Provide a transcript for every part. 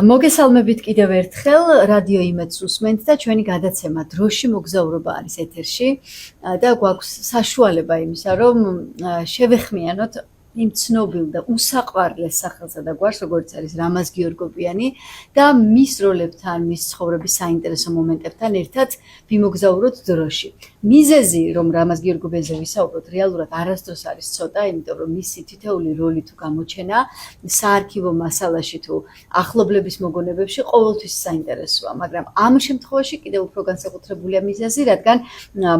მოგესალმებით კიდევ ერთხელ რადიო იმედს უსმენთ და ჩვენი გადაცემა დროში მოგზაურობა არის ეთერში და გვაქვს საშუალება იმისა, რომ შევეხმიანოთ იმ ცნობილ და უსაყვარლეს სახელსა და გვარს, როგორც არის რამაზ გიორგობიანი და მის როლებთან, მის ცხოვრების საინტერესო მომენტებთან ერთად ვიმოგზაუროთ დროში. მიზეზი, რომ რამაზ გიორგობიანზე ვისაუბროთ, რეალურად არასდროს არის ცოტა, იმიტომ რომ მისი თითოეული როლი თუ გამოჩენა საარქივო მასალაში თუ ახლობლების მოგონებებში ყოველთვის საინტერესოა, მაგრამ ამ შემთხვევაში კიდევ უფრო განსაკუთრებულია მიზეზი, რადგან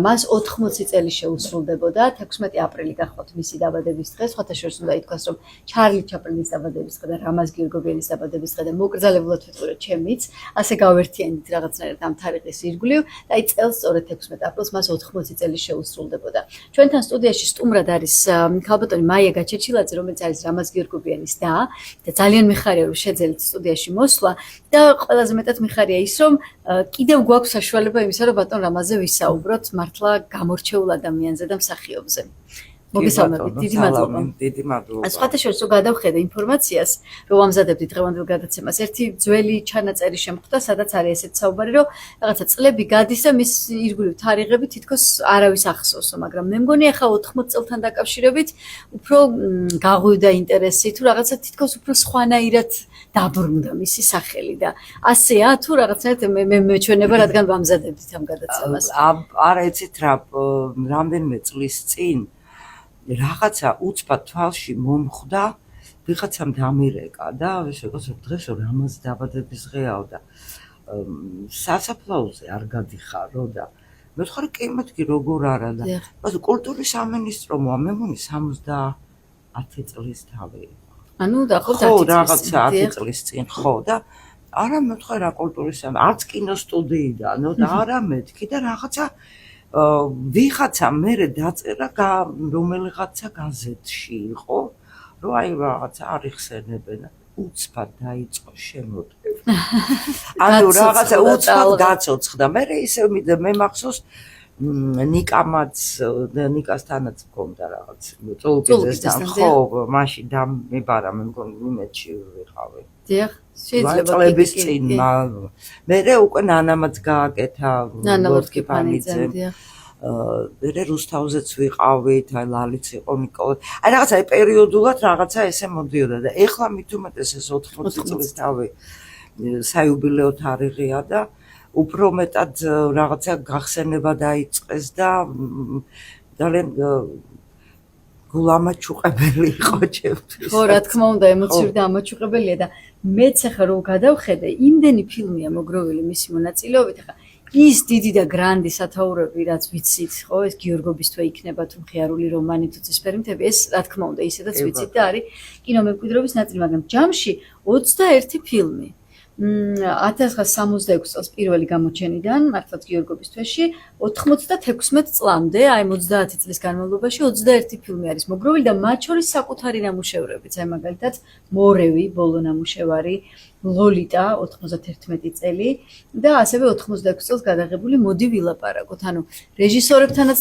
მას 80 წელი შეუსრულდებოდა, 16 აპრილი გახლავთ მისი დაბადების დღე, სხვათა შორის უნდა ითქვას, რომ ჩარლი ჩაპლინის დაბადების დღე და რამაზ გიორგობიანის დაბადების დღე და მოკრძალებლად ვიტყვი ჩემიც, ასე გავერთიენით რაღაცნაირად ამ თარიღის ირგვლივ და აი წელს სწორედ 16 აპრილს მას 80 წელი შეუსრულდებოდა. ჩვენთან სტუდიაში სტუმრად არის ქალბატონი მაია გაჩეჩილაძე, რომელიც არის რამაზ გიორგობიანის და ძალიან მიხარია რომ შეძელით სტუდიაში მოსვლა და ყველაზე მეტად მიხარია ის რომ კიდევ გვაქვს საშუალება იმისა რომ ბატონ რამაზზე ვისაუბროთ მართლა გამორჩეულ ადამიანზე და მსახიობზე. მოგესალმებით, დიდი მადლობა. დიდი მადლობა. სხვათა შორის რომ გადავხედე ინფორმაციას, რომ ამზადებდი დღევანდელ გადაცემას, ერთი ძველი ჩანაწერი შემხვდა, სადაც არის ესეთ საუბარი, რომ რაღაცა წლები გადის და მის ირგვლივ თარიღები თითქოს არავის ახსოვსო, მაგრამ მე მგონი ახლა 80 წელთან დაკავშირებით უფრო გაღვივდა ინტერესი თუ რაღაცა თითქოს უფრო სხვანაირად დაბრუნდა მისი სახელი და ასეა თუ რაღაცნაირად მე მეჩვენება, რადგან ვამზადებდით ამ გადაცემას. არა იცით რა, რამდენიმე წლის წინ რაღაცა უცბად თვალში მომხვდა, ვიღაცამ დამირეკა და შეგოს დღეს რამაზ დაბადების დღეაო და სასაფლაოზე არ გადიხარო და მე ვთქვი კი მეთქი როგორ არა და კულტურის სამინისტრო მე მგონი 70 წლის თავი. ანუ დაახლოებით 10 წლის. ხო, რაღაცა 10 წლის წინ, ხო და არა მე ვთქვი რა კულტურის არც კინოსტუდიიდანო და არა მეთქი და რაღაცა ვიღაცა მერე დაწერა რომელიღაცა გაზეთში იყო, რომ აი რაღაცა არ იხსენებენ. უცბად დაიწყო შემოდგება. ანუ რაღაცა უცბად გაცოცხლდა. მერე ისე მე მახსოვს ნიკასთანაც მქონდა რაღაც წულკიძესთან ხო, მაშინ დამებარა მე მგონი იმედში ვიყავი. დიახ, შეიძლება წლების წინ მერე უკვე ნანამაც გააკეთა ლორკიფანიძემ. მერე რუსთავზეც ვიყავით, აი ლალიც იყო ნიკოლე. აი რაღაცა პერიოდულად რაღაცა ესე მოდიოდა და ეხლა მით უმეტეს ეს 80 წლის თავი საიუბილეო თარიღია და უფრო მეტად რაღაცა გახსენება დაიწყეს და ძალიან გულამაჩუყებელი იყო ჩემთვის. ხო, რა თქმა უნდა, ემოციური და ამაჩუყებელია და მეც ახლა რომ გადავხედე, იმდენი ფილმია მოგროვილი მისი მონაწილეობით, ახლა ის დიდი და გრანდი სათაურები, რაც ვიცით, ხო, ეს გიორგობის თვე იქნება თუ მხიარული რომანი თუ ცისფერი მთები, ეს რა თქმა უნდა, ისედაც ვიცით და არის კინომემკვიდრეობის ნაწილი, მაგრამ ჯამში 21 ფილმი 1966 წელს პირველი გამოჩენიდან, მართლაც გიორგობის თვეში, 96 წლამდე, აი 30 წლის განმავლობაში 21 ფილმი არის მოგროვილი და მათ შორის საკუთარი ნამუშევრებიც, აი მაგალითად მორევი, ბოლო ნამუშევარი, ლოლიტა 91 წელი და ასევე 86 წელს გადაღებული მოდი ვილაპარაკოთ. ანუ რეჟისორებთანაც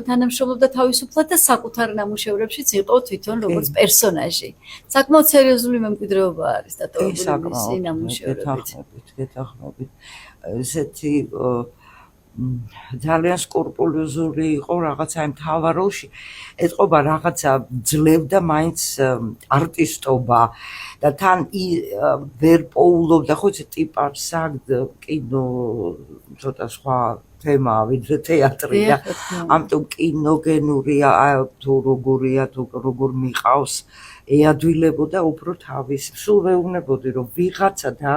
თანამშრომლობდა თავისუფლად და საკუთარ ნამუშევრებშიც იყო თვითონ როგორც პერსონაჟი. საკმაოდ სერიოზული მემკვიდრეობა არის დატოვებული მისი ნამუშევრებით. გეთანხმებით. ესეთი ძალიან სკრუპულოზური იყო რაღაცა იმ თავარ როლში. ეთყობა რაღაცა ძლევდა მაინც არტისტობა და თან ვერ პოულობდა ხო ეს ტიპარს კინო ცოტა სხვა თემაა ვიდრე თეატრი და ამიტომ კინოგენურია თუ როგორია თუ როგორ მიყავს ეადვილებოდა უფრო თავის სულ ვეუბნებოდი რომ ვიღაცა და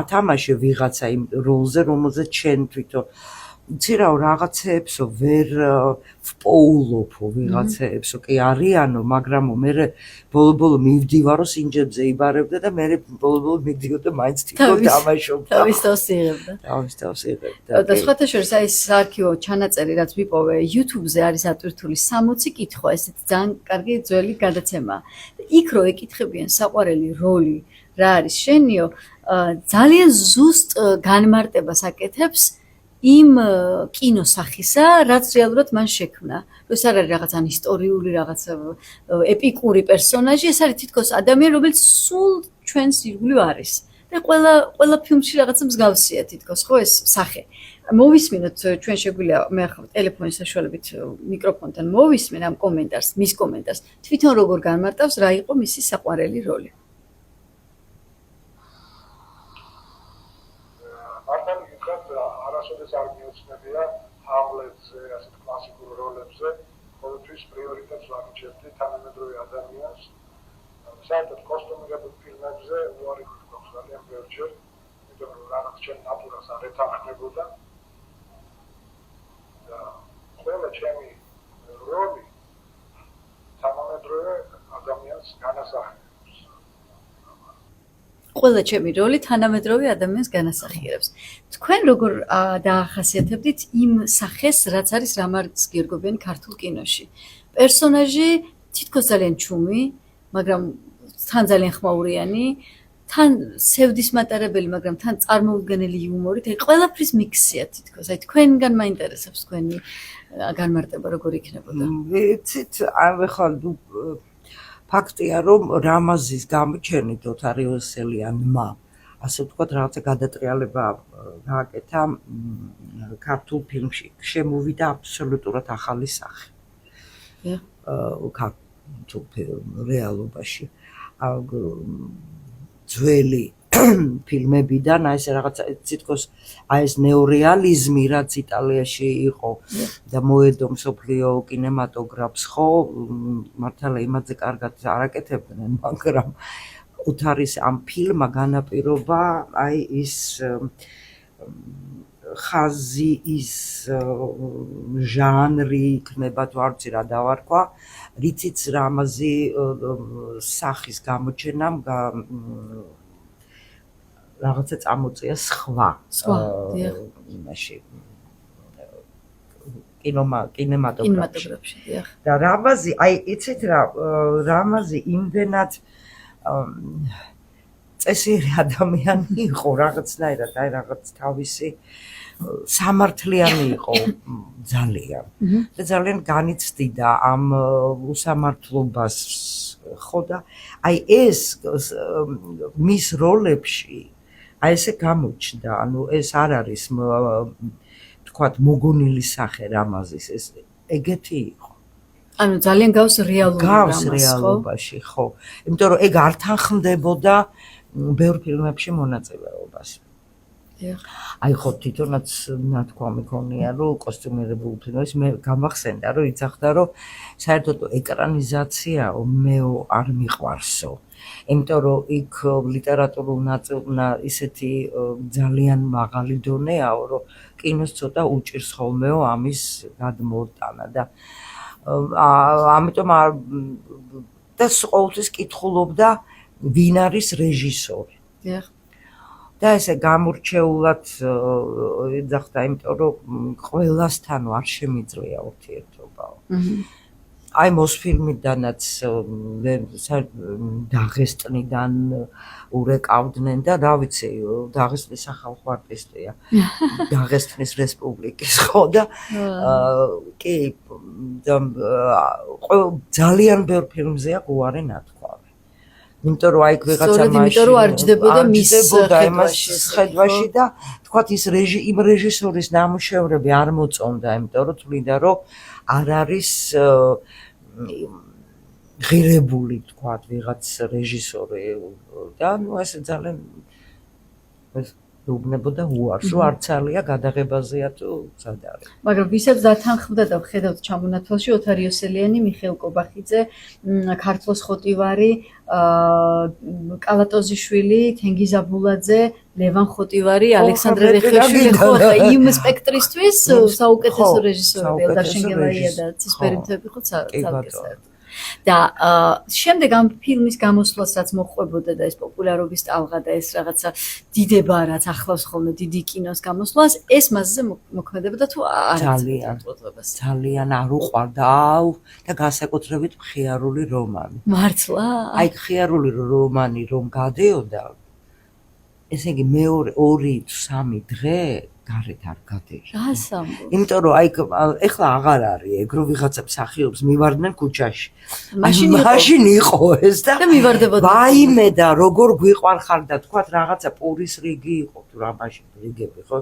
ათამაშე ვიღაცა იმ როლზე რომელზეც შენ თვითონ ცირავ რაღაცეებსო ვერ ვპოულობო ვიღაცეებსო კი არიანო მაგრამ მე ბოლო მივდივარო სინჯებზე იბარებდა და მე ბოლო მივდიოდა მაინც თვითონ დამაშობდა თავის თავს იღებდა და სხვათა შორის აი ეს არქივო ჩანაწერი რაც ვიპოვე YouTube-ზე არის ატვირთული 60 კითხვა ესეთი ძალიან კარგი ძველი გადაცემა იქ რო ეკითხებიან საყვარელი როლი რა არის შენიო ძალიან ზუსტ განმარტებას აკეთებს იმ კინოსახისა, რაც რეალურად მან შექმნა. ეს არ არის რაღაც ან ისტორიული, რაღაც ეპიკური პერსონაჟი, ეს არის თითქოს ადამიანი, რომელიც სულ ჩვენს ირგვლივ არის. და ყველა ფილმში რაღაცა მსგავსია თითქოს, ხო ეს სახე. მოვისმინოთ ჩვენ შეგვიძლია მე ახლა ტელეფონის საშუალებით მიკროფონთან მოვისმენ ამ კომენტარს, მის კომენტარს. თვითონ როგორ განმარტავს რა იყო მისი საყვარელი როლი. მართალი გითხრათ, არასოდეს არ მიუცნებია ჰამლეტზე, ასეთ კლასიკურ როლებზე, ყოველთვის პრიორიტეტს ვამიჩნევდი თანამედროვე ადამიანს. საერთოდ კოსტუმირებულ ფილმებზე უარი გვაქვს ძალიან ბევრჯერ, იმიტომ რომ რაღაც ჩემ ნატურას არ ეთანხმებოდა. და ყველა ჩემი როლი თანამედროვე ადამიანს განასახიერებს. ყველა ჩემი როლი თანამედროვე ადამიანს განასახიერებს. თქვენ როგორ დაახასიათებდით იმ სახეს, რაც არის რამარც გერგობიანი ქართულ კინოში? პერსონაჟი თითქოს ძალიან ჩუმი, მაგრამ თან ძალიან ხმაურიანი, თან სევდის მატარებელი, მაგრამ თან წარმოუდგენელი იუმორით, აი ყველაფრის მიქსია თითქოს. აი თქვენგან მაინტერესებს თქვენი განმარტება როგორ იქნებოდა? ვიცით, ახლა ფაქტია, რომ რამაზის გამოჩენით ოთარ იოსელიანმა, ასე ვთქვათ, რაღაცა გადატრიალება გააკეთა ქართულ ფილმში. შემოვიდა აბსოლუტურად ახალი სახე. ქართულ რეალობაში. ძველი ფილმებიდან აი ეს რაღაცა თითქოს აი ეს ნეორეალიზმი, რაც იტალიაში იყო და მოედო მსოფლიო კინემატოგრაფს, ხო, მართლა იმაზე კარგად არაკეთებდნენ, მაგრამ ოთარის ამ ფილმმა განაპირობა აი ის ხაზი, ის ჟანრი იქნება თუ არ ვიცი რა დავარქვა, რითიც რამაზი სახის გამოჩენამ რაღაცა წამოწია სხვა იმაში კინემატოგრაფში. და რამაზი, აი იცით რა, რამაზი იმდენად წესიერი ადამიანი იყო რაღაცნაირად, აი რაღაც თავისი სამართლიანი იყო ძალიან და ძალიან განიცდიდა ამ უსამართლობას, ხო და აი ეს მის როლებში აი ესე გამოჩნდა, ანუ ეს არ არის თქვათ მოგონილი სახე რამაზის, ეს ეგეთი იყო. ანუ ძალიან გავს რეალობაში, ხო. იმიტომ რომ ეგ არ თანხმდებოდა ბევრ ფილმებში მონაწილეობას. აი ხო თვითონაც ნათქვამი მქონია, რომ კოსტუმირებულ ფილმებში მე გამახსენდა, რომ იცახდა, რომ საერთოდ ეკრანიზაციაო მეო არ მიყვარსო. იმიტომ რომ იქ ლიტერატურულ ნაწილმა ისეთი ძალიან მაღალი დონეაო, რომ კინოს ცოტა უჭირს ხოლმეო ამის გადმოტანა და ამიტომ და ყოველთვის კითხულობდა ვინ არის რეჟისორი. და ესე გამორჩეულად ეძახდა, იმიტომ რომ ყველასთან არ შემიძლია ურთიერთობაო. აი მოსფილმიდანაც დაღესტნიდან ურეკავდნენ და რა ვიცი, დაღესტნის სახალხო არტისტია. დაღესტნის რესპუბლიკის, ხო და კი ძალიან ბევრ ფილმზეა უარი ნათქვამი. იმიტომ რომ აი ვიღაცა მაშინ იმიტომ რომ არ ჯდებოდა მის ხედვაში და თქვათ ის იმ რეჟისორის ნამუშევრები არ მოწონდა, იმიტომ რომ თვლიდა რომ არ არის ღირებული თქვათ ვიღაც რეჟისორი და ნუ ესე ძალიან უბნებოდა უარს, რომ არც ალია გადაღებაზეა თუ სად არის. მაგრამ ვისაც დათანხმდა და ვხედავთ ჩამონათვალში ოთარ იოსელიანი, მიხეილ კობახიძე, ქართლოს ხოტივარი, კალატოზიშვილი, თენგიზ აბულაძე, ლევან ხოტივარი, ალექსანდრე რეხეშვილი, ხო, იმ სპექტრისთვის საუკეთესო რეჟისორები, ელდარ შენგელაია და ცისფერი მთები ხო ცალკე. და შემდეგ ამ ფილმის გამოსვლას რაც მოყვებოდა და ეს პოპულარობის ტალღა და ეს რაღაცა დიდება რაც ახლავს ხოლმე დიდი კინოს გამოსვლას, ეს მასზე მოქმედებოდა თუ არა? ძალიან არ უყვარდა და განსაკუთრებით მხიარული რომანი. მართლა? აი მხიარული რომანი რომ გადიოდა ესე იგი მეორე 2-3 დღე გარეთ არ გადეჭი. გასამბო. იმიტომ რომ აი ეხლა აღარ არის ეგ რომ ვიღაცა მსახიობს მივარდნენ ქუჩაში. მაშინ იყო ეს და მივარდებოდა. ვაიმე და როგორ გვიყვარხარ და თქვათ რაღაცა პურის რიგი იყო თუ რა მაშინ რიგები ხო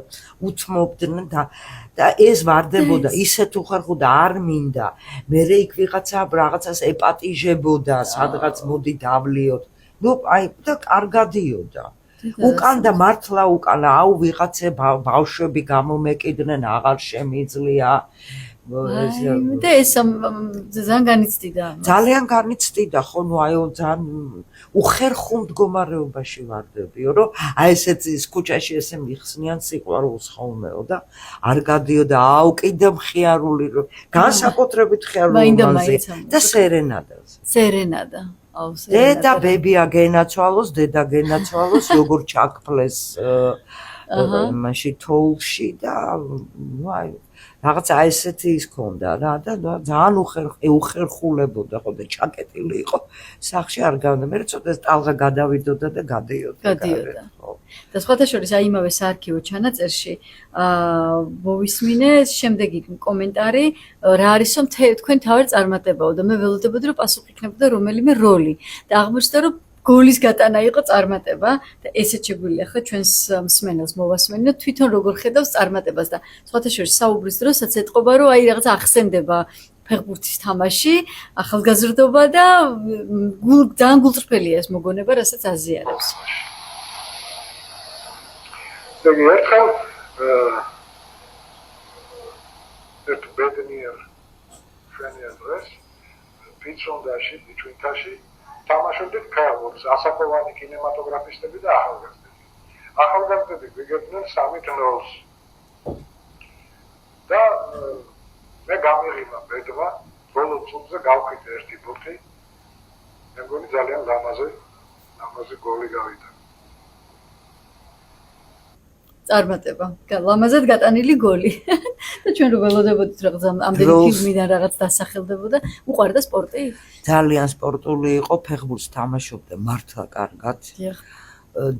უთმობდნენ და ეს ვარდებოდა ისეთ უხერხუდა არ მინდა მე იქ ვიღაცა რაღაცას ეპატიჟებოდა სადღაც მოდი დავლიოთ ნუ აი და კარგადიოდა უკან და მართლა უკანა აუ ვიღაცა ბავშვები გამომეკიდნენ აღარ შემიძლია და ეს ძალიან განიცდიდა ძალიან განიცდიდა ხო ნუ აი ძალიან უხერხულ მდგომარეობაში ვარდებიო რომ აი ესეც ის ქუჩაში ესე მიხსნიან სიყვარულს ხოლმეო და არ გადიოდა აუ კიდე მხიარული რომ განსაკუთრებით ხიარულობაზე და სერენადა დედა ბებია გენაცვალოს დედა გენაცვალოს როგორ ჩაქფლეს მაშინ თოვლში და ნუ აი რაღაცა ესეთი ის ქონდა რა და ძალიან უხერხულებოდა ხო და ჩაკეტილი იყო სახში არ გავდა მე ცოტა ტალღა გადავიდოდა და გადიოდა და სხვათა შორის აი იმავე საარქივო ჩანაწერში მოვისმინე შემდეგი კომენტარი რა არისო თქვენ თავად წარმატებაო და მე ველოდებოდი რომ პასუხი იქნებოდა რომელიმე როლი და აღმოჩნდა რომ გოლის გატანა იყო წარმატება და ესეც შეგვიძლია ხო ჩვენს მსმენელს მოვასმენინოთ თვითონ როგორ ხედავს წარმატებას და სხვათა შორის საუბრის დროსაც ეთყობა რომ აი რაღაც ახსენდება ფეხბურთის თამაში ახალგაზრდობა და ძალიან გულწრფელია ეს მოგონება რასაც აზიარებს ერთხელ ერთ ბედნიერ ჩვენი დღეს პიცონდაში ბიჭვინთაში თამაშობდით ფეხბურთს ასაკოვანი კინემატოგრაფისტები და ახალგაზრდები გვიგებდნენ 3-0-ს და მე გამიღიმა ბედვა ბოლო წუთზე გავხიტე ერთი ბურთი მე მგონი ძალიან ლამაზი გოლი გავიდა წარმატება ლამაზად გატანილი გოლი და ჩვენ რო ველოდებოდით რაღაც ამდენი ფილმიდან რაღაც დასახელდებოდა უყვარდა სპორტი ძალიან სპორტული იყო ფეხბურთს თამაშობდა მართლა კარგად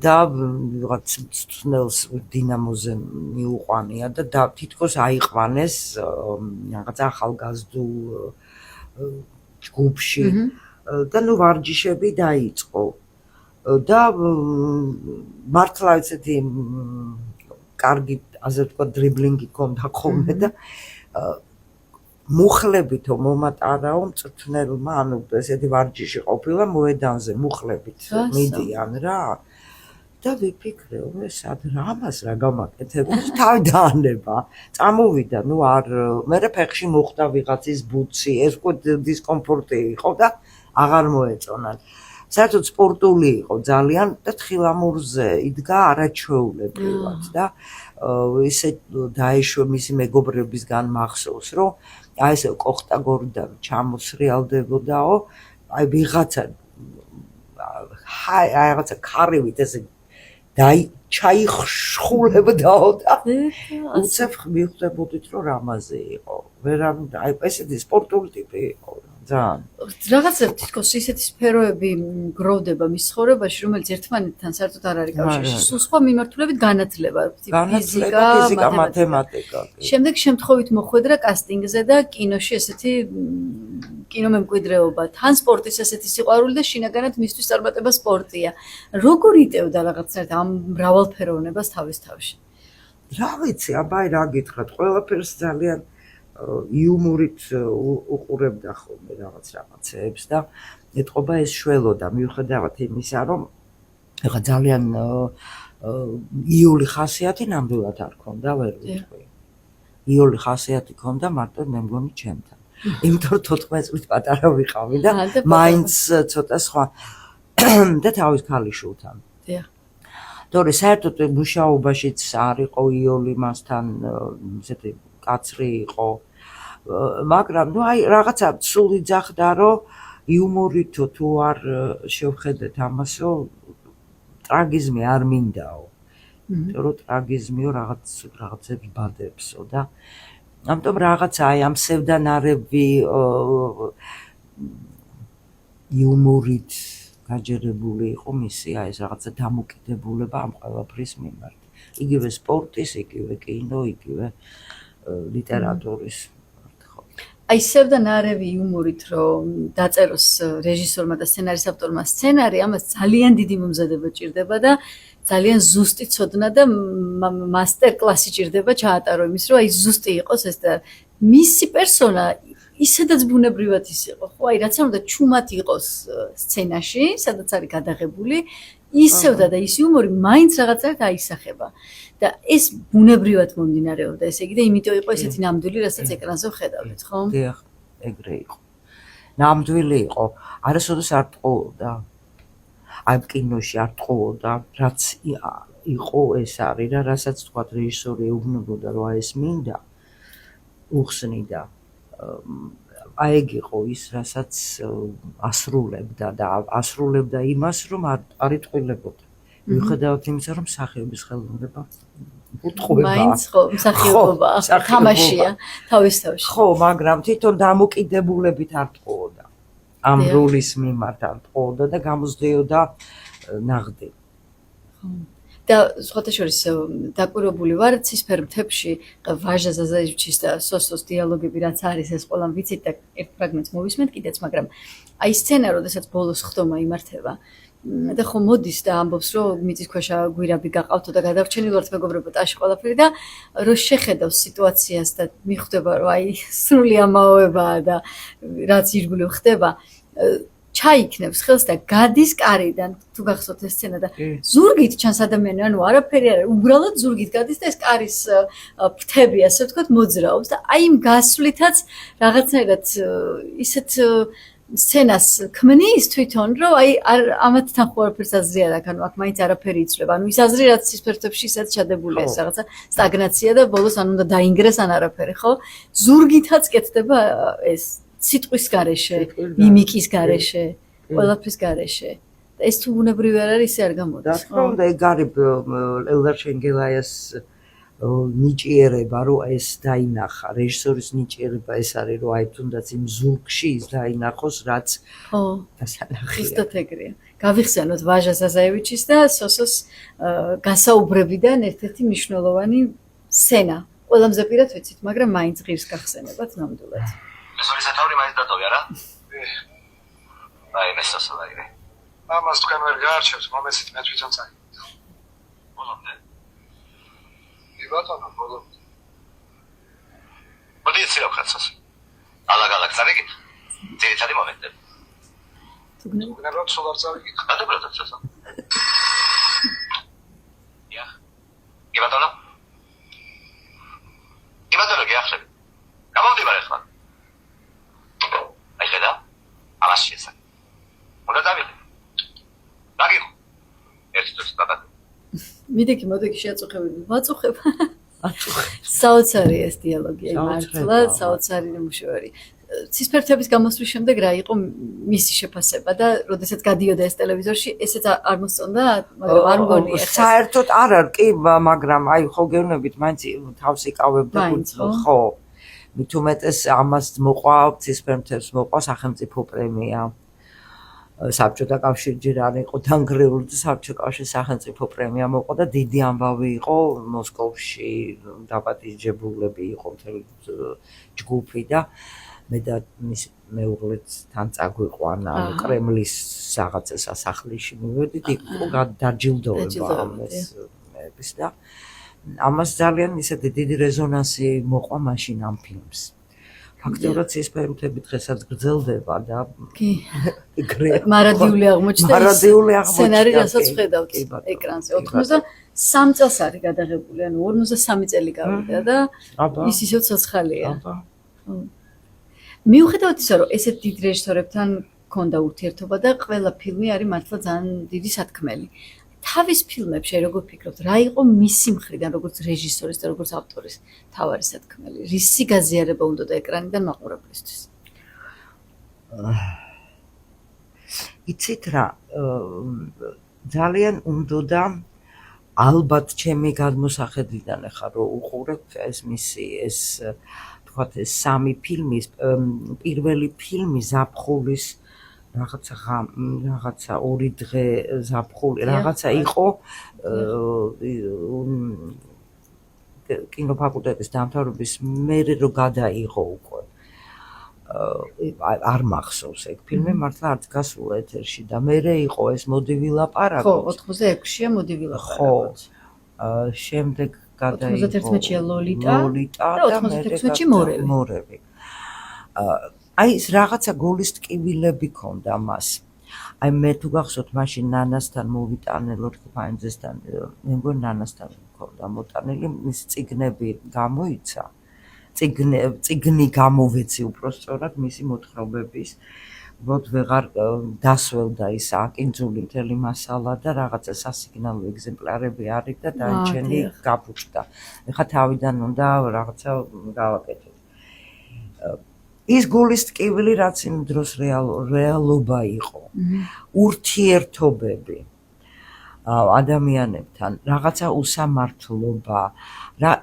და რაღაც ცნელს დინამოზე მიუყვანია და თითქოს აიყვანეს რაღაც ახალგაზრდულ ჯგუფში და ნუ ვარჯიშები დაიწყო და მართლა ესეთი კარგი ასე ვთქვათ დრიბლინგი ქონდა ხოლმე და მუხლებითო მომატარაო მწვრთნელმა ანუ ესეთი ვარჯიში ყოფილა მოედანზე მუხლებით მიდიან რა და ვიფიქრე ეს ამას რა გამაკეთებ თავი დაანება წამოვიდა ნუ არ მე ფეხში მოხდა ვიღაცის ბუცი ეს უკვე დისკომფორტი იყო და აღარ მოეწონათ საერთოდ სპორტული იყო ძალიან და თხილამურზე იდგა არაჩვეულებრივად და ისე დაეშვა მისი მეგობრებისგან მახსოვს რომ აი ესე კოხტაგორიდან ჩამოსრიალდებოდაო აი ვიღაცა რაღაცა ქარივით ესე ჩაიხშულებდაო და უცებ მივხვდებოდით რომ რამაზე იყო ვერამ აი ესეთი სპორტული ტიპი იყო ძალიან რაღაცა თითქოს ისეთი სფეროები გროვდება მის ცხოვრებაში რომელიც ერთმანეთთან საერთოდ არ არის კავშირში სულ სხვა მიმართულებით განათლება ფიზიკა მათემატიკა შემდეგ შემთხვევით მოხვედრა კასტინგზე და კინოში ესეთი კინომემკვიდრეობა თან სპორტის ესეთი სიყვარული და შინაგანად მისთვის წარმატება სპორტია როგორ იტევდა რაღაცნაირად ამ მრავალფეროვნებას თავის თავში რა ვიცი აბაი რა გითხრათ ყველაფერს ძალიან იუმორით უყურებდა ხოლმე რაღაცეებს და ეთყობა ეს შველოდა მიუხედავად იმისა რომ ეხა ძალიან იული ხასიათი ნამდვილად არ ქონდა ვერ ვიტყვი იული ხასიათი ქონდა მარტო მე მგონი ჩემთან იმიტომ რომ 14 წლით პატარა ვიყავი და მაინც ცოტა სხვა და თავის ქალიშვილთან დიახ თორე საერთოდ მუშაობაშიც არ იყო იული მასთან ესეთი კაცრი იყო მაგრამ ნუ აი რაღაცა სულ იძახდა რომ იუმორითო თუ არ შევხედეთ ამასო ტრაგიზმი არ მინდაო იმიტომ რომ ტრაგიზმიო რაღაცებს ბადებსო და ამიტომ რაღაცა აი ამ სევდანარები იუმორით გაჯერებული იყო მისი ეს რაღაცა დამოკიდებულება ამ ყველაფრის მიმართ. იგივე სპორტის, იგივე კინო, იგივე ლიტერატურის. აი სევდა ნარევი იუმორით რომ დაწეროს რეჟისორმა და სცენარის ავტორმა სცენარი, ამას ძალიან დიდი მომზადება ჭირდება და ძალიან ზუსტი ცოდნა და მასტერ კლასი ჭირდება ჩაატარო იმის რომ აი ზუსტი იყოს ეს და მისი პერსონა ისედაც ბუნებრივად ის იყო, ხო, აი რაც არ უნდა ჩუმად იყოს სცენაში, სადაც არის გადაღებული, ისევდა და ის იუმორი მაინც რაღაცაა აისახება. და ეს ბუნებრივად მომდინარეობდა, ესე იგი და იმიტომ იყო ესეთი ნამდვილი, რასაც ეკრანზე ხედავდით, ხო? დიახ, ეგრე იყო. ნამდვილი იყო, არასოდეს არ ტყუოდა. აი კინოში არ ტყუოდა, რაც იყო ეს არის და რასაც თქვა რეჟისორი ეუბნებოდა, რომ აი ეს მინდა უხსნიდა. აი ეგ იყო ის, რასაც ასრულებდა და ასრულებდა იმას, რომ არ იტყვილებოდა. მიუხედავად იმისა, რომ მსახიობის ხელოვნება უტყუება. მაინც ხო, მსახიობობა, თამაშია თავის თავში. ხო, მაგრამ თვითონ დამოკიდებულებით არ ტყუოდა. ამ როლის მიმართ არ ტყუოდა და გამოსდიოდა ნაღდი. და სხვათა შორის დაკვირვებული ვარ ცისფერ მთებში ვაჟა ზაზაევიჩის და სოსოს დიალოგები რაც არის ეს ყველამ ვიცით და ერთ ფრაგმენტს მოვისმენთ კიდეც, მაგრამ აი სცენა, როდესაც ბოლოს ხდომა იმართება და ხო მოდის და ამბობს რომ მიწისქვეშა გვირაბი გაყავთო და გადარჩენილ ვართ მეგობრებო ტაში ყველაფერი და რომ შეხედავს სიტუაციას და მიხვდება რომ აი სრული ამაოებაა და რაც ირგვლივ ხდება ჩაიქნებს ხელს და გადის კარიდან თუ გახსოვთ ეს სცენა და ზურგით ჩანს ადამიანი ანუ არაფერი არ არის უბრალოდ ზურგით გადის და ეს კარის ფრთები ასე ვთქვათ მოძრაობს და აი იმ გასვლითაც რაღაცნაირად ისეთ სცენას ქმნის თვითონ რომ აი ამათ თან ხო არაფერს აზრი არ აქვს ანუ აქ მაინც არაფერი იცვლება ანუ ის აზრი რაც ცისფერთებში ისაც ჩადებულია ეს რაღაცა სტაგნაცია და ბოლოს ან უნდა დაინგრეს ან არაფერი ხო ზურგითაც კეთდება ეს სიტყვის გარეშე, მიმიკის გარეშე, ყველაფრის გარეშე. და ეს თუ ბუნებრივი არ არის, ისე არ გამოდის, ხო? და ეგ არის ელდარ შენგელაიას ნიჭიერება, რომ ეს დაინახა, რეჟისორის ნიჭიერება ეს არის, რომ აი თუნდაც იმ ზურგში ის დაინახოს, რაც ხო, დასანახია. ზუსტად ეგრეა. გავიხსენოთ ვაჟა ზაზაევიჩის და სოსოს გასაუბრებიდან ერთ-ერთი მნიშვნელოვანი სცენა. ყველამზე პირად ვიცით, მაგრამ მაინც ღირს გახსენებათ ნამდვილად. ეს არის სათავე მაინც დატოვია რა? აი მესასალაირე. ამას თქვენ ვერ გაარჩევთ, მომეცით მე თვითონ წაიგეთ. ბოლომდე. კი ბატონო, ბოლომდე. მოდი ეცილავ ხაცას. ალაგ-ალაგ წავიგეთ. ძირითადი მომენტები. გნებავთ სულ არ წავიგეთ. გადაბრალოთ წასა. ია. კი ბატონო. კი ბატონო, გიახშები. გამომდივარ ახლა. აი ხედა? ამას შეესა. უნდა დავიღე. დაგიღო. ერთი წუთი დაგატო. მოდექი შეაწუხებები. ვაწუხებ. საოცარი ეს დიალოგი, მართლა საოცარი ნამუშევარი. ცისფერთების გამოსვლის შემდეგ რა იყო მისი შეფასება და როდესაც გადიოდა ეს ტელევიზორში, ესეც არ მოსწონდა, მაგრამ არ მგონი ახლა. საერთოდ არ არის, კი, მაგრამ აი ხო გეუბნებით, მაინც თავს იკავებდა ხო. მით უმეტეს ამას მოყვა ცისფერთებს მოყვა სახელმწიფო პრემია. საბჭოთა კავშირში არ იყო დანგრეული და საბჭოთა კავშირის სახელმწიფო პრემია მოყვა და დიდი ამბავი იყო მოსკოვში დაპატიჟებულები იყო მთელი ჯგუფი და მე და მის მეუღლეც თან წაგვიყვანა კრემლის რაღაცა სასახლეში მივედით იქ დაჯილდოვება ამას და ამას ძალიან ისეთი დიდი რეზონანსი მოყვა მაშინ ამ ფილმს. ფაქტობრივად ცისფერუთები დღესაც გრძელდება და კი მარადიული აღმოჩნდა სცენარი რასაც ხედავთ ეკრანზე 93 წელს არის გადაღებული ანუ 53 წელი გავიდა და ის ისევ ცოცხალია მიუხედავად ისა რომ ესეთ დიდ რეჟისორებთან ქონდა ურთიერთობა და ყველა ფილმი არის მართლა ძალიან დიდი სათქმელი თავის ფილმებში როგორ ფიქრობთ რა იყო მისი მხრიდან როგორც რეჟისორის და როგორც ავტორის თავარი სათქმელი რისი გაზიარება უნდა ეკრანიდან მაყურებლისთვის იცით რა ძალიან უნდა ალბათ ჩემი გადმოსახედიდან ახლა რომ უყურებ ეს მისი ეს თქვათ ეს სამი ფილმის პირველი ფილმი ზაფხულის რაღაცა 2 დღე ზაფხული, რაღაცა იყო კინოფაკულტეტის დამთავრების მერე რო გადაიღო უკვე. არ მახსოვს ეგ ფილმი, მართლა არც გასულა ეთერში და მერე იყო ეს მოდი ვილაპარაკოთ. ხო, 86-ია მოდი ვილაპარაკოთ. შემდეგ გადაიღო 91-ია ლოლიტა და 96-ში მორევი. აი ეს რაღაცა გოლის ტკივილები ქონდა მას. აი მე თუ გახსოვთ მაშინ ნანასთან მოვიტანე ლორკი ფაინძესთან, მე მგონი ნანასთან მქონდა მოტანილი, მის წიგნები გამოიცა. წიგნი გამოვეცი უпроსწორად მისი მოთხრობების. ვოთ ვეღარ დასველდა ის აკინძული მთელი მასალა და რაღაცა სასიგნალო ეგზემპლარები არის და დანარჩენი გაფუჭდა. ეხლა თავიდან უნდა რაღაცა გავაკეთოთ. ის გულის ტკივილი რაც იმ დროს რეალობა იყო. ურთიერთობები ადამიანებთან, რაღაცა უსამართლობა,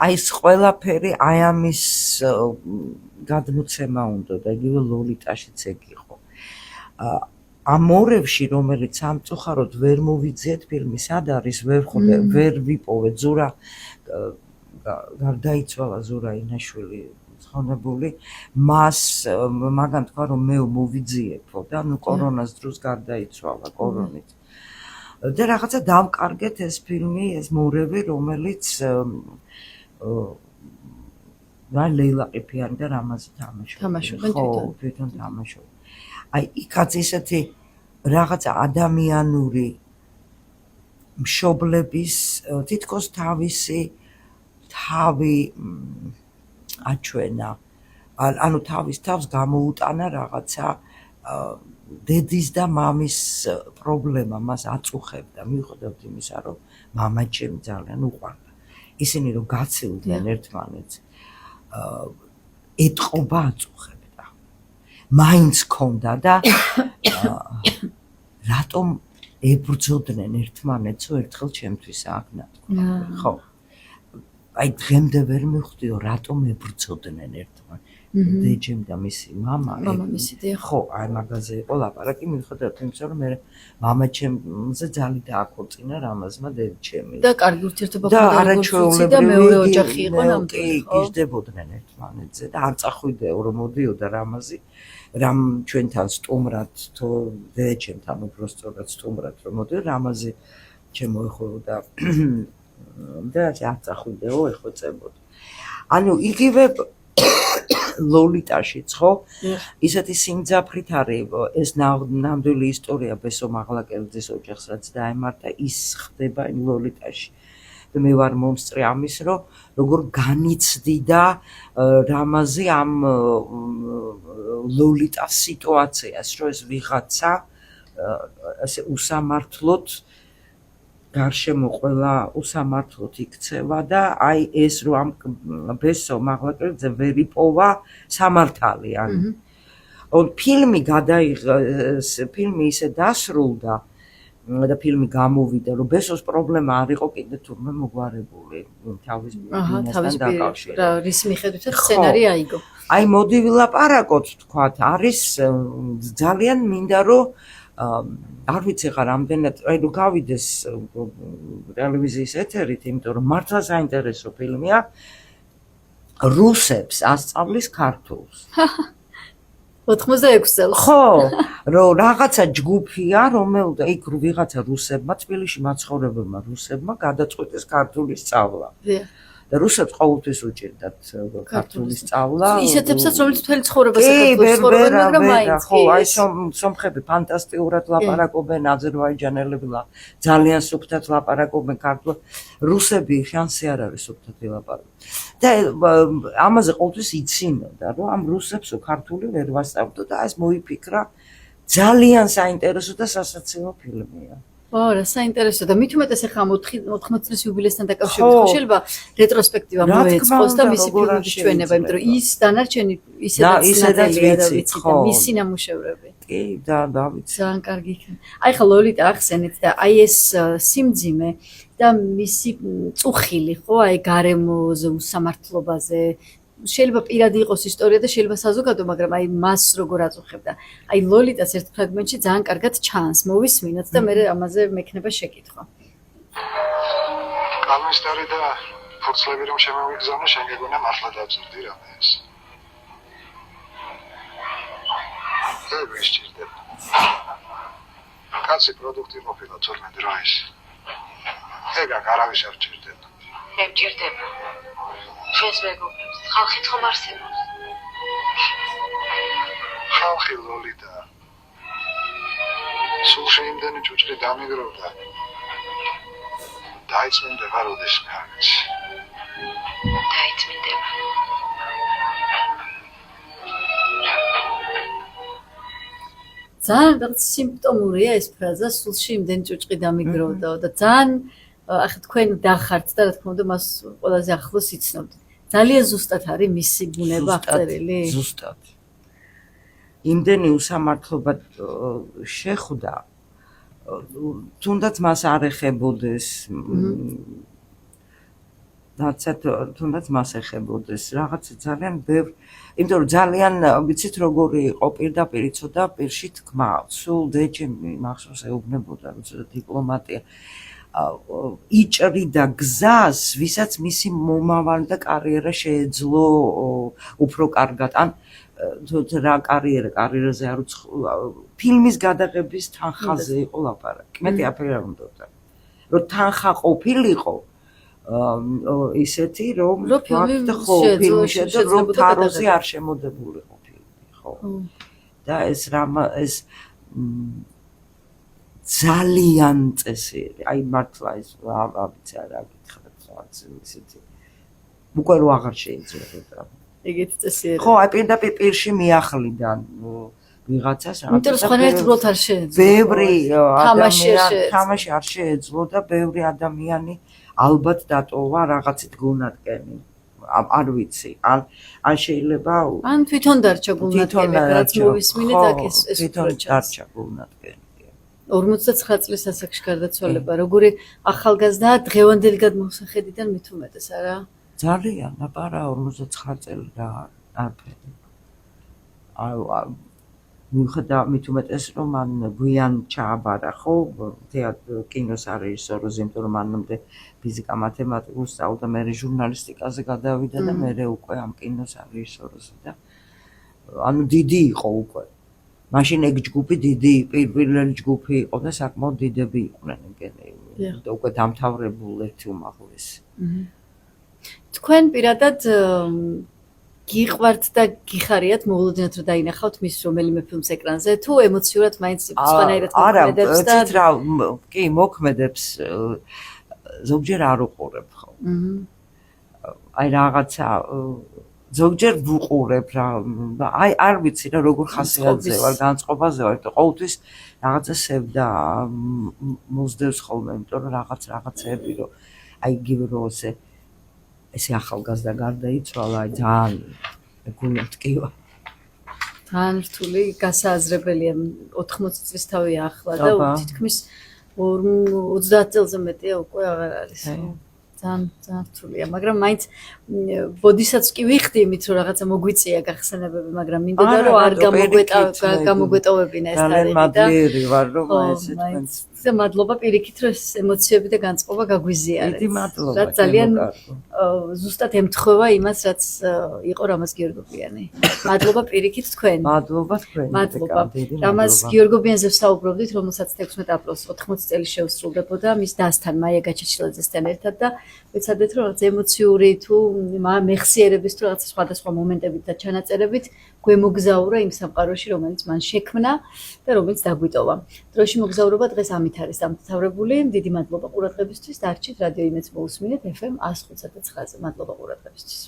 აი ეს ყველაფერი აი ამის გადმოცემა უნდა და იგივე ლოლიტაშიც ეგ იყო. ამ მორევში, რომელიც სამწუხაროდ ვერ მოვიძიეთ ფილმი, სად არის, ვერ ვიპოვე ზურა გარდაიცვალა ზურა ინაშვილი ხონებული მას მაგან თქვა რომ მე მოვიძიებო და ნუ კორონას დროს გარდაიცვალა კორონით. და რაღაცა დავკარგეთ ეს ფილმი, ეს მორევი, რომელიც ლეილა ყიფიანი და რამაზი თამაშობენ. ხო, თვითონ თამაშობენ. აი, იქაც ისეთი რაღაცა ადამიანური მშობლების თითქოს თავისი თავი აჩვენა. ანუ თავის თავს გამოუტანა რაღაცა დედის და მამის პრობლემა მას აწუხებდა, მიუხედავად იმისა, რომ მამაჩემი ძალიან უყვარდა. ისინი რომ გაცილდნენ ერთმანეთს, ეტყობა აწუხებდა. მაინც ქონდა და რატომ ებრძოდნენ ერთმანეთსო ერთხელ ჩემთვის აღნა. ხო. აი დღემდე ვერ მივხვდიო რატომ ებრძოდნენ ერთმანეთს. დეჯემ და მისი მამა. მამამისი დიახ. ხო, აი მაგაზე იყო ლაპარაკი, მიუხედავად იმისა, რომ მე მამაჩემზე ძალიან დააქორწინა რამაზმა დედჩემი. და კარგი ურთიერთობა ჰქონდა როგორც და მეორე ოჯახი იყო ნამდვილი. კი, გიждდებოდნენ ერთმანეთზე და არ წახვიდეო რომ მოდიოდა რამაზი, რამ ჩვენთან სტუმრად თუ დედჩემთან უბრალოდ სტუმრად რომ მოდიო რამაზი შემოეხურდა და არ წახვიდეო ეხვეწებოდა. ანუ იგივე ლოლიტაშიც ხო ისეთი სიმძაფრით არის ეს ნამდვილი ისტორია ბესო მაღლაკელიძის ოჯახს რაც დაემართა ის ხდება იმ ლოლიტაში და მე ვარ მომსწრე ამის რომ როგორ განიცდიდა რამაზი ამ ლოლიტას სიტუაციას რომ ეს ვიღაცა ასე უსამართლოდ გარშემო ყველა უსამართლოდ იქცევა და აი ეს რომ ამ ბესო მაღლაკელიძე ვერ იპოვა სამართალი ანუ ფილმი ფილმი ისე დასრულდა და ფილმი გამოვიდა რომ ბესოს პრობლემა არ იყო კიდე თურმე მოგვარებული თავის ბიზნესთან დაკავშირებით რის მიხედვითაც სცენარი აიგო აი მოდი ვილაპარაკოთ თქვათ არის ძალიან მინდა რომ არ ვიცი ხა რამდენად აი რომ გავიდეს ტელევიზიის ეთერით იმიტომ რომ მართლა საინტერესო ფილმია რუსებს ასწავლის ქართულს 86 წელს ხო რომ რაღაცა ჯგუფია რომელთა იქ ვიღაცა რუსებმა თბილისში მაცხოვრებელმა რუსებმა გადაწყვიტეს ქართულის სწავლა და რუსებს ყოველთვის უჭირდათ ქართულის სწავლა ისეთებსაც რომელიც მთელი ცხოვრება საქართველოს ცხოვრობენ მაგრამ მაინც ხო აი სომხები ფანტასტიკურად ლაპარაკობენ აზერბაიჯანელები ძალიან სუფთად ლაპარაკობენ ქართულად რუსები შანსი არ არის სუფთად ვილაპარაკონ და ამაზე ყოველთვის იცინოდა რომ ამ რუსებსო ქართული ვერ ვასწავლო და ეს მოიფიქრა ძალიან საინტერესო და სასაცილო ფილმია რა საინტერესო და მით უმეტეს ახლა 80 წლის იუბილეისთან დაკავშირებით ხო შეიძლება რეტროსპექტივა მოეწყოს და მისი ფილმების ჩვენება, იმიტომ რომ ის დანარჩენი ისედაც ვიცით და მისი ნამუშევრები. კი, დავიცი. ძალიან კარგი იქნება. აი ხა ლოლიტა ახსენეთ და აი ეს სიმძიმე და მისი წუხილი ხო, აი გარემოზე, უსამართლობაზე შეიძლება პირადი იყოს ისტორია და შეიძლება საზოგადო, მაგრამ აი მას როგორ აწუხებდა. აი ლოლიტას ერთ ფრაგმენტში ძალიან კარგად ჩანს, მოვისმინოთ და მე ამაზე მექნება შეკითხვა. კალმისტარი და ფურცლები რომ შემოვიგზავნე, შენ გეგონა მართლა დავწერდი რამეს. ეგ ისჭირდება. კაცი პროდუქტი ყოფილა 12 დროის. ეგ არავის არ ჭირდება. მე მჭირდება. ჩვენს მეგობრებს ხალხი თხომ არსებობს. ხალხი ლოლიტა. სულში იმდენი ჭუჭრი დამიგროვდა. დაიწმინდება როდესმე არც. დაიწმინდება. ძალიან რაღაც სიმპტომურია ეს ფრაზა, სულში იმდენი ჭუჭრი დამიგროვდაო და ძალიან ახლა თქვენ დახართ და რა თქმა უნდა მას ყველაზე ახლოს იცნობთ. ძალიან ზუსტად არის მისი ბუნება აღწერილი. ზუსტად. იმდენი უსამართლობა შეხვდა, თუნდაც მას არ ეხებოდეს. თუნდაც მას ეხებოდეს რაღაც ძალიან ბევრ, იმიტომ რომ ძალიან ვიცით როგორი იყო პირდაპირ იცოდა პირში თქმა, სულ დეჯემი მახსოვს ეუბნებოდა როცა დიპლომატია იჭრიდა გზას, ვისაც მისი მომავალი და კარიერა შეეძლო უფრო კარგად, ან რა კარიერაზე არ ფილმის გადაღების თანხაზე იყო ლაპარაკი. მეტი აფერი არ უნდოდა. რომ თანხა ყოფილიყო ისეთი რომ ფილმი შეძლო რომ თაროზე არ შემოდებულიყო ფილმი, ხო. და ეს ძალიან წესიერი, აი მართლა ეს ვიცი რა გითხრათ რაღაც ისეთი. უკვე რო აღარ შეიძლება. ეგეთი წესიერი. ხო, აი პირდაპირ პირში მიახლიდა ვიღაცას რაღაც. იმიტომ რომ სხვანაირად უბრალოდ არ შეეძლო. ბევრი თამაში არ შეეძლო და ბევრი ადამიანი ალბათ დატოვა რაღაცით გულნათკენი. არ ვიცი. ან შეიძლება ან თვითონ დარჩა გულნათკენი, რაც მოვისმინეთ აქ ეს თვითონ დარჩა გულნათკენი. 59 წლის ასაკში გარდაცვალება, როგორი ახალგაზრდა დღევანდელი გადმოსახედიდან მით უმეტეს, არა? ძალიან, აბარა 59 წელი რა არაფერი. მიუხედავად მით უმეტეს რომ მან გვიან ჩააბარა, ხო, კინოს რეჟისოროზე, იმიტომ რომ მანამდე ფიზიკა, მათემატიკას სწავლდა, მე ჟურნალისტიკაზე გადავიდა და მე უკვე ამ კინოს რეჟისოროზე და ანუ დიდი იყო უკვე. მაშინ ეგ ჯგუფი დიდი, პირველი ჯგუფი იყო და საკმაოდ დიდები იყვნენ ეგენი. უკვე დამთავრებულ ერთი უმაღლესი. თქვენ პირადად გიყვართ და გიხარიათ მოულოდნელად რომ დაინახავთ მის რომელიმე ფილმს ეკრანზე, თუ ემოციურად მაინც სხვანაირად მოქმედებს და არა, რა, კი, მოქმედებს ზოგჯერ არ უყურებ ხო. აი რაღაცა ზოგჯერ ვუყურებ რა, აი არ ვიცი რა როგორ ხასიათზე ვარ, განწყობაზე ვარ, ყოველთვის რაღაცა სევდა მოსდევს ხოლმე, იმიტომ რომ რაღაცეები რომ აი იგივე რომ ესე ახალგაზრდა გარდაიცვალა, აი ძალიან გულმოთკივა. ძალიან რთული გასააზრებელია 80 წლის თავია ახლა და თითქმის 30 წელზე მეტია უკვე აღარ არის. ძალიან რთულია, მაგრამ маინც ბოდისაც კი ვიხდი იმით რომ რაღაცა მოგვიწია გახსენებები, მაგრამ მინდოდა რომ არ გამოგვეტოვებინა ეს თარიღი და მადლიერი ვარ რომ ესეთ თქვენს და მადლობა პირიქით რომ ეს ემოციები და განწყობა გაგვიზიარეთ. დიდი მადლობა. რაც ძალიან ზუსტად ემთხვევა იმას, რაც იყო რამაზ გიორგობიანი. მადლობა პირიქით თქვენ. მადლობა თქვენ. მადლობა. რამაზ გიორგობიანზე ვსაუბრობდით, რომელსაც 16 აპრილს 80 წელი შეუსრულდებოდა მის დასთან მაია გაჩეჩილაძესთან ერთად და ვეცადეთ რომ რაღაც ემოციური თუ მეხსიერების თუ რაღაც სხვადასხვა მომენტებით და ჩანაწერებით გვემოგზაურა იმ სამყაროში, რომელიც მან შექმნა და რომელიც დაგვიტოვა. დროში მოგზაურობა დღეს ამით არის დამთავრებული. დიდი მადლობა ყურადღებისთვის. დარჩით რადიო იმედს მოусმინეთ FM 105.9-ზე. მადლობა ყურადღებისთვის.